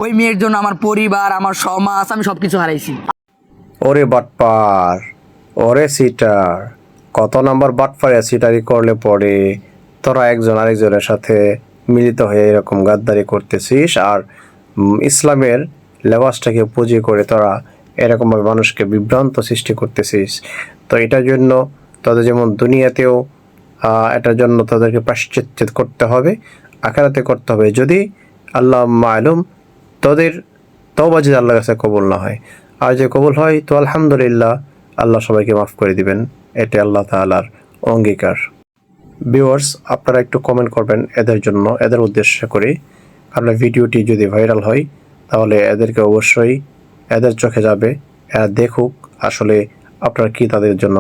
ওই মেয়ের জন্য আমার পরিবার, আমার সমাজ, আমি সবকিছু হারাইছি। ওরে বাটপার, ওরে সিটার, কত নাম্বার বাটপার সিটারি করলে পরে তোরা একজন আরেকজনের সাথে মিলিত হয়ে এরকম গাদ্দারি করতেছিস আর ইসলামের লেবাসটাকে পুঁজি করে তোরা এরকমভাবে মানুষকে বিভ্রান্ত সৃষ্টি করতেছিস। তো এটার জন্য তোদের যেমন দুনিয়াতেও এটার জন্য তাদেরকে প্রায়শ্চিত্ত করতে হবে, আখিরাতে করতে হবে। যদি আল্লাহ মালুম তোদের তওবা যদি আল্লাহর কাছে কবুল না হয়, আর যে কবুল হয় তো আলহামদুলিল্লাহ, আল্লাহ সবাইকে মাফ করে দিবেন, এটা আল্লাহ তাআলার অঙ্গীকার। ভিউয়ার্স, আপনারা একটু কমেন্ট করবেন এদের জন্য, এদের উদ্দেশ্য করে। আপনার ভিডিওটি যদি ভাইরাল হয় তাহলে এদেরকে অবশ্যই এদের চোখে যাবে, এরা দেখুক আসলে আপনারা কি তাদের জন্য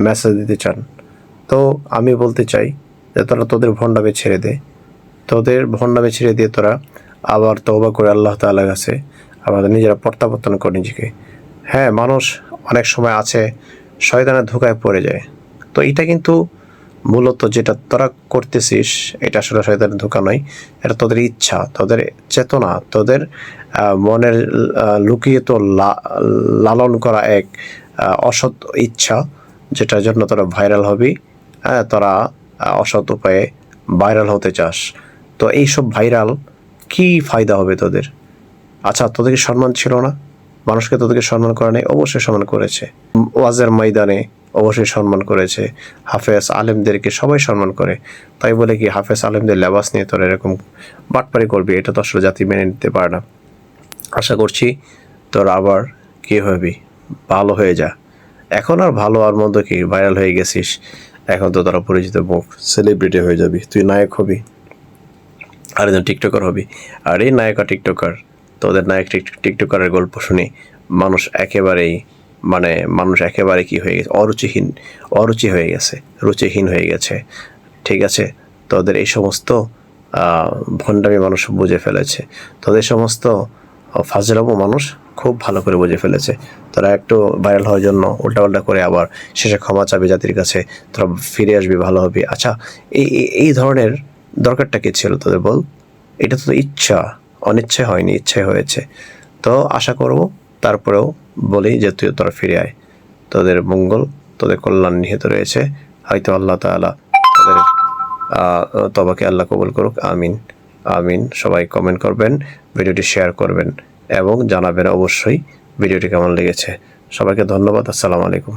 মেসেজ দিতে চান। তো আমি বলতে চাই যে তোরা তোদের ভণ্ডামি ছেড়ে দে, তোদের ভণ্ডামি ছেড়ে দিয়ে তোরা আবার তওবা করে আল্লাহ তাআলার কাছে আমাদের নিজেরা প্রত্যাবর্তন করে নিজেকে। হ্যাঁ, মানুষ অনেক সময় আছে শয়তানের ধোঁকায় পড়ে যায়। তো এটা কিন্তু মূলত যেটা তোরা করতেছিস এটা আসলে শয়তানের ধোঁকা নয়, এটা তোদের ইচ্ছা, তোদের চেতনা, তোদের মনের লুকিয়ে তো লালন করা এক অসৎ ইচ্ছা, যেটার জন্য তোরা ভাইরাল হবি। হ্যাঁ, তোরা অসৎ উপায়ে ভাইরাল হতে চাস। তো এইসব ভাইরাল কি ফায়দা হবে তোদের? আচ্ছা, তোদেরকে সম্মান ছিল না? মানুষকে তোদেরকে সম্মান করে নাই? অবশ্যই সম্মান করেছে। ওয়াজের ময়দানে অবশ্যই সম্মান করেছে। হাফেজ আলেমদেরকে সবাই সম্মান করে। তাই বলে কি হাফেজ আলেমদের লেবাস নিয়ে তোরা এরকম বাটপারি করবি? এটা তো আসলে জাতি মেনে নিতে পারে না। আশা করছি তোরা আবার কি হবি, ভালো হয়ে যা। এখন আর ভালো আর মন্দ কি, ভাইরাল হয়ে গেছিস, এখন তো তোরা পরিচিত মুখ, সেলিব্রিটি হয়ে যাবি, তুই নায়ক হবি, আর একজন টিকটকার হবি। আর এই নায়ক আর টিকটকার, তোদের নায়ক টিকটকারের গল্প শুনি মানুষ একেবারেই মানুষ একেবারে কি হয়ে গেছে, অরুচি হয়ে গেছে, রুচিহীন হয়ে গেছে। ঠিক আছে, তোদের এই সমস্ত ভণ্ডামি মানুষ বুঝে ফেলেছে, তোদের সমস্ত ফাজলামো মানুষ খুব ভালো করে বুঝে ফেলেছে। তোরা একটু ভাইরাল হওয়ার জন্য উল্টাপাল্টা করে আবার শেষে ক্ষমা চাবি জাতির কাছে, তোরা ফিরে আসবি, ভালো হবি। আচ্ছা, এই ধরনের দরকারটা কি ছিল তোদের বল? এটা তো ইচ্ছা, অনিচ্ছায় হয়নি, ইচ্ছায় হয়েছে। তো আশা করব, তারপরেও বলি যে তোরা ফিরে আয়, তোদের মঙ্গল, তোদের কল্যাণ নিহিত রয়েছে। হয়তো আল্লাহ তাআলা তোদের তওবাকে আল্লাহ কবুল করুক। আমিন আমিন। সবাই কমেন্ট করবেন, ভিডিওটি শেয়ার করবেন এবং জানাবেন অবশ্যই ভিডিওটি কেমন লেগেছে। সবাইকে ধন্যবাদ। আসসালামু আলাইকুম।